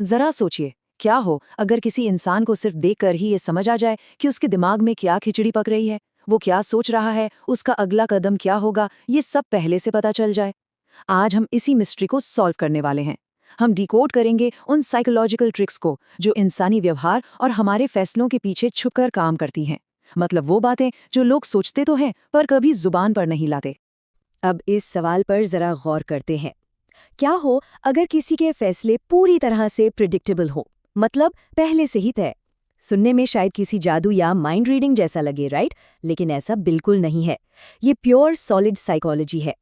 जरा सोचिए, क्या हो अगर किसी इंसान को सिर्फ देखकर ही ये समझ आ जाए कि उसके दिमाग में क्या खिचड़ी पक रही है, वो क्या सोच रहा है, उसका अगला कदम क्या होगा, ये सब पहले से पता चल जाए। आज हम इसी मिस्ट्री को सॉल्व करने वाले हैं। हम डिकोड करेंगे उन साइकोलॉजिकल ट्रिक्स को जो इंसानी व्यवहार और हमारे फैसलों के पीछे छुपकर काम करती हैं। मतलब वो बातें जो लोग सोचते तो हैं पर कभी जुबान पर नहीं लाते। अब इस सवाल पर जरा गौर करते हैं। क्या हो अगर किसी के फैसले पूरी तरह से प्रिडिक्टेबल हो, मतलब पहले से ही तय। सुनने में शायद किसी जादू या माइंड रीडिंग जैसा लगे, राइट? लेकिन ऐसा बिल्कुल नहीं है। ये प्योर सॉलिड साइकोलॉजी है।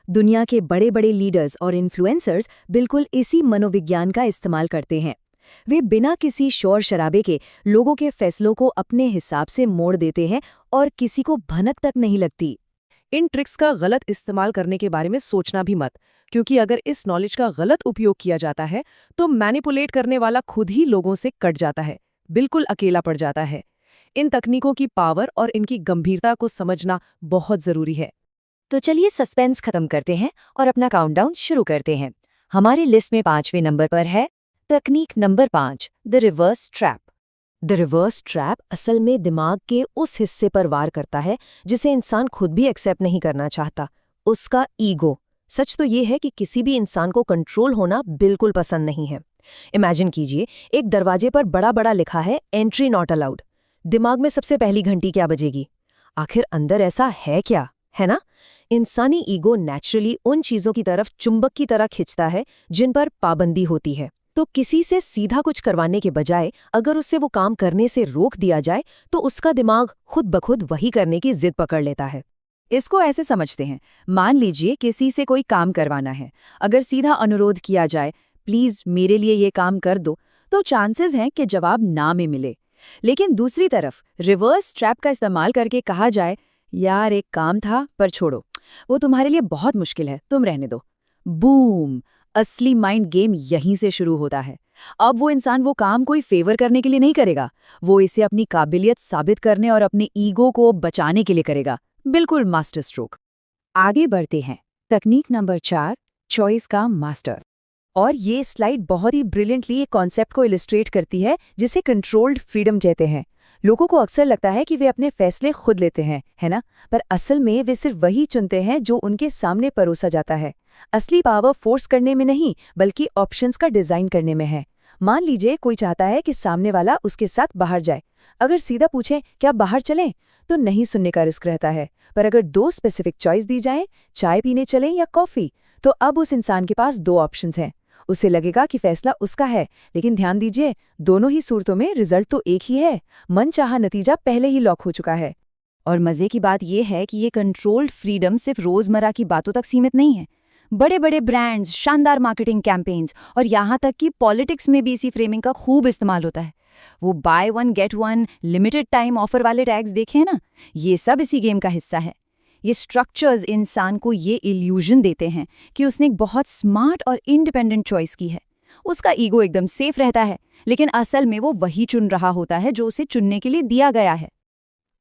दुनिया के बड़े बड़े लीडर्स और इन्फ्लुएंसर्स बिल्कुल इसी मनोविज्ञान का इस्तेमाल करते हैं। वे बिना किसी शोर शराबे के लोगों के फैसलों को अपने हिसाब से मोड़ देते हैं और किसी को भनक तक नहीं लगती। इन ट्रिक्स का गलत इस्तेमाल करने के बारे में सोचना भी मत, क्योंकि अगर इस नॉलेज का गलत उपयोग किया जाता है तो मैनिपुलेट करने वाला खुद ही लोगों से कट जाता है, बिल्कुल अकेला पड़ जाता है। इन तकनीकों की पावर और इनकी गंभीरता को समझना बहुत जरूरी है। तो चलिए सस्पेंस खत्म करते हैं और अपना काउंटडाउन शुरू करते हैं। हमारी लिस्ट में 5वें नंबर पर है तकनीक number 5, the reverse trap. The reverse trap असल में दिमाग के उस हिस्से पर वार करता है जिसे इंसान खुद भी एक्सेप्ट नहीं करना चाहता, उसका ईगो। सच तो ये है कि किसी भी इंसान को कंट्रोल होना बिल्कुल पसंद नहीं है। इमेजिन कीजिए, एक दरवाजे पर बड़ा बड़ा लिखा है एंट्री नॉट अलाउड। दिमाग में सबसे पहली घंटी क्या बजेगी? आखिर अंदर ऐसा है क्या, है ना? इंसानी ईगो नेचुरली उन चीजों की तरफ चुंबक की तरह खिंचता है जिन पर पाबंदी होती है। तो किसी से सीधा कुछ करवाने के बजाय अगर उससे वो काम करने से रोक दिया जाए तो उसका दिमाग खुद ब खुद वही करने की जिद पकड़ लेता है। इसको ऐसे समझते हैं, मान लीजिए किसी से कोई काम करवाना है। अगर सीधा अनुरोध किया जाए, प्लीज मेरे लिए ये काम कर दो, तो चांसेस हैं कि जवाब ना में मिले। लेकिन दूसरी तरफ रिवर्स ट्रैप का इस्तेमाल करके कहा जाए, यार एक काम था पर छोड़ो, वो तुम्हारे लिए बहुत मुश्किल है, तुम रहने दो। बूम! असली माइंड गेम यहीं से शुरू होता है। अब वो इंसान वो काम कोई फेवर करने के लिए नहीं करेगा, वो इसे अपनी काबिलियत साबित करने और अपने ईगो को बचाने के लिए करेगा। बिल्कुल मास्टर स्ट्रोक। आगे बढ़ते हैं। तकनीक नंबर 4, चॉइस का मास्टर। और ये स्लाइड बहुत ही ब्रिलियंटली एक कॉन्सेप्ट को इलिस्ट्रेट करती है जिसे कंट्रोल्ड फ्रीडम कहते हैं। लोगों को अक्सर लगता है कि वे अपने फैसले खुद लेते हैं, है ना? पर असल में वे सिर्फ वही चुनते हैं जो उनके सामने परोसा जाता है। असली पावर फोर्स करने में नहीं, बल्कि ऑप्शंस का डिजाइन करने में है। मान लीजिए कोई चाहता है कि सामने वाला उसके साथ बाहर जाए। अगर सीधा पूछे क्या बाहर चलें, तो नहीं सुनने का रिस्क रहता है। पर अगर 2 स्पेसिफिक चॉइस दी जाएं, चाय पीने चलें या कॉफी, तो अब उस इंसान के पास 2 ऑप्शंस हैं। उसे लगेगा कि फैसला उसका है, लेकिन ध्यान दीजिए, दोनों ही सूरतों में रिजल्ट तो एक ही है। मनचाहा नतीजा पहले ही लॉक हो चुका है। और मजे की बात यह है कि ये कंट्रोल्ड फ्रीडम सिर्फ रोजमर्रा की बातों तक सीमित नहीं है। बड़े बड़े ब्रांड्स, शानदार मार्केटिंग कैंपेन्स और यहाँ तक कि पॉलिटिक्स में भी इसी फ्रेमिंग का खूब इस्तेमाल होता है। वो by one get one, limited time offer वाले टैग्स देखे हैं ना? ये सब इसी गेम का हिस्सा है। ये स्ट्रक्चर्स इंसान को ये इल्यूजन देते हैं कि उसने एक बहुत स्मार्ट और इंडिपेंडेंट चॉइस की है। उसका ईगो एकदम सेफ रहता है, लेकिन असल में वो वही चुन रहा होता है जो उसे चुनने के लिए दिया गया है।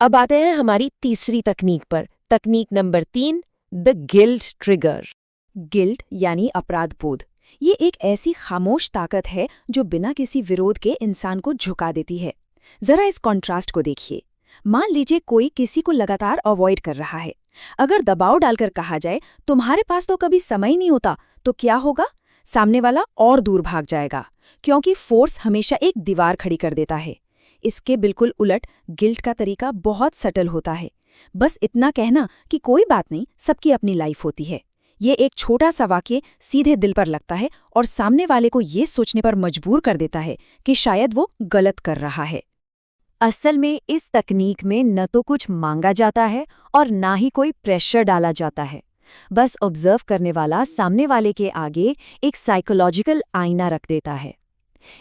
अब आते हैं हमारी तीसरी तकनीक पर। तकनीक number 3, the guilt trigger. Guilt यानी अपराध बोध। ये एक ऐसी खामोश ताकत है जो बिना किसी विरोध के इंसान को झुका देती है। जरा इस कॉन्ट्रास्ट को देखिए। मान लीजिए कोई किसी को लगातार अवॉइड कर रहा है। अगर दबाव डालकर कहा जाए तुम्हारे पास तो कभी समय नहीं होता, तो क्या होगा? सामने वाला और दूर भाग जाएगा, क्योंकि फोर्स हमेशा एक दीवार खड़ी कर देता है। इसके बिल्कुल उलट गिल्ट का तरीका बहुत सटल होता है। बस इतना कहना कि कोई बात नहीं, सबकी अपनी लाइफ होती है। ये एक छोटा सा वाक्य सीधे दिल पर लगता है और सामने वाले को ये सोचने पर मजबूर कर देता है कि शायद वो गलत कर रहा है। असल में इस तकनीक में न तो कुछ मांगा जाता है और ना ही कोई प्रेशर डाला जाता है। बस ऑब्जर्व करने वाला सामने वाले के आगे एक साइकोलॉजिकल आईना रख देता है।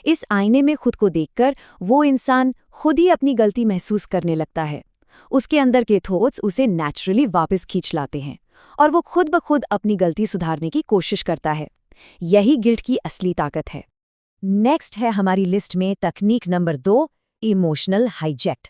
इस आईने में खुद को देखकर वो इंसान खुद ही अपनी गलती महसूस करने लगता है। उसके अंदर के थॉट्स उसे नेचुरली वापस खींच लाते हैं और वो खुद ब खुद अपनी गलती सुधारने की कोशिश करता है। यही गिल्ट की असली ताकत है। नेक्स्ट है हमारी लिस्ट में तकनीक नंबर 2, इमोशनल हाईजैक।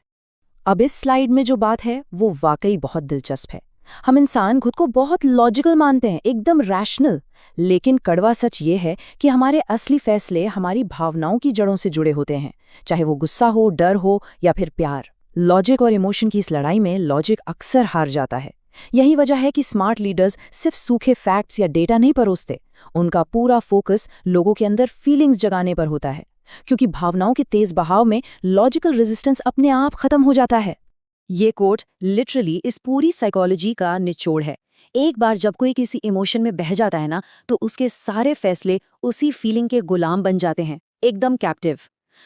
अब इस स्लाइड में जो बात है वो वाकई बहुत दिलचस्प है। हम इंसान खुद को बहुत लॉजिकल मानते हैं, एकदम रैशनल। लेकिन कड़वा सच ये है कि हमारे असली फैसले हमारी भावनाओं की जड़ों से जुड़े होते हैं, चाहे वो गुस्सा हो, डर हो या फिर प्यार। लॉजिक और इमोशन की इस लड़ाई में लॉजिक अक्सर हार जाता है। यही वजह है कि स्मार्ट लीडर्स सिर्फ सूखे फैक्ट्स या डेटा नहीं परोसते, उनका पूरा फोकस लोगों के अंदर फीलिंग्स जगाने पर होता है, क्योंकि भावनाओं के तेज बहाव में लॉजिकल रेजिस्टेंस अपने आप खत्म हो जाता है। ये कोट लिटरली इस पूरी साइकोलॉजी का निचोड़ है। एक बार जब कोई किसी इमोशन में बह जाता है ना, तो उसके सारे फैसले उसी फीलिंग के गुलाम बन जाते हैं, एकदम कैप्टिव।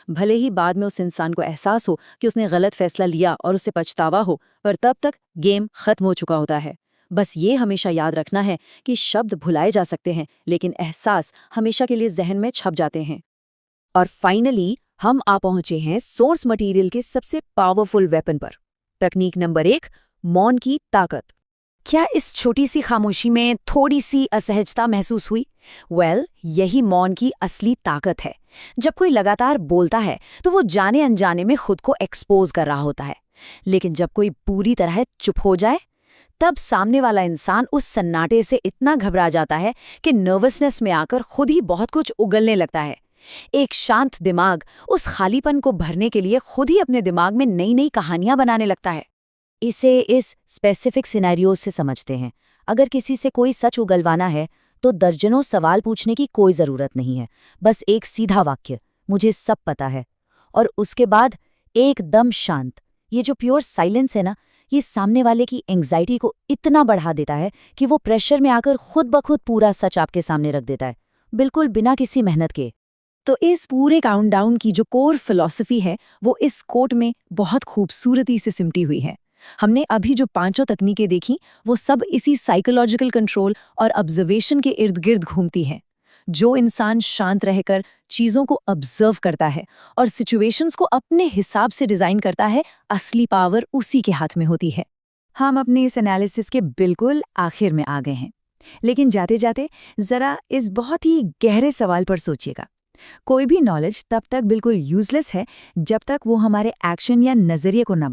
भले ही बाद में उस इंसान को एहसास हो कि उसने गलत फैसला लिया और उसे पछतावा हो, पर तब तक गेम खत्म हो चुका होता है। बस ये हमेशा याद रखना है कि शब्द भुलाए जा सकते हैं, लेकिन एहसास हमेशा के लिए जहन में छप जाते हैं। और फाइनली हम आ पहुंचे हैं सोर्स मटेरियल के सबसे पावरफुल वेपन पर। तकनीक नंबर 1, मौन की ताकत। क्या इस छोटी सी खामोशी में थोड़ी सी असहजता महसूस हुई? यही मौन की असली ताकत है। जब कोई लगातार बोलता है तो वो जाने अनजाने में खुद को एक्सपोज कर रहा होता है, लेकिन जब कोई पूरी तरह चुप हो जाए, तब सामने वाला इंसान उस सन्नाटे से इतना घबरा जाता है कि नर्वसनेस में आकर खुद ही बहुत कुछ उगलने लगता है। एक शांत दिमाग उस खालीपन को भरने के लिए खुद ही अपने दिमाग में नई नई कहानियां बनाने लगता है। इसे इस स्पेसिफिक सिनेरियो से समझते हैं। अगर किसी से कोई सच उगलवाना है तो दर्जनों सवाल पूछने की कोई ज़रूरत नहीं है, बस एक सीधा वाक्य, मुझे सब पता है, और उसके बाद एकदम शांत। ये जो प्योर साइलेंस है ना, ये सामने वाले की एंग्जाइटी को इतना बढ़ा देता है कि वो प्रेशर में आकर खुद ब खुद पूरा सच आपके सामने रख देता है, बिल्कुल बिना किसी मेहनत के। तो इस पूरे काउंटडाउन की जो कोर फिलॉसफी है, वो इस कोट में बहुत खूबसूरती से सिमटी हुई है। हमने अभी जो 5 तकनीकें देखी, वो सब इसी साइकोलॉजिकल कंट्रोल और ऑब्जर्वेशन के इर्द गिर्द घूमती हैं। जो इंसान शांत रहकर चीज़ों को ऑब्जर्व करता है और सिचुएशंस को अपने हिसाब से डिज़ाइन करता है, असली पावर उसी के हाथ में होती है। हम अपने इस एनालिसिस के बिल्कुल आखिर में आ गए हैं, लेकिन जाते जाते ज़रा इस बहुत ही गहरे सवाल पर सोचिएगा। कोई भी नॉलेज तब तक बिल्कुल यूजलेस है जब तक वो हमारे एक्शन या नज़रिए को न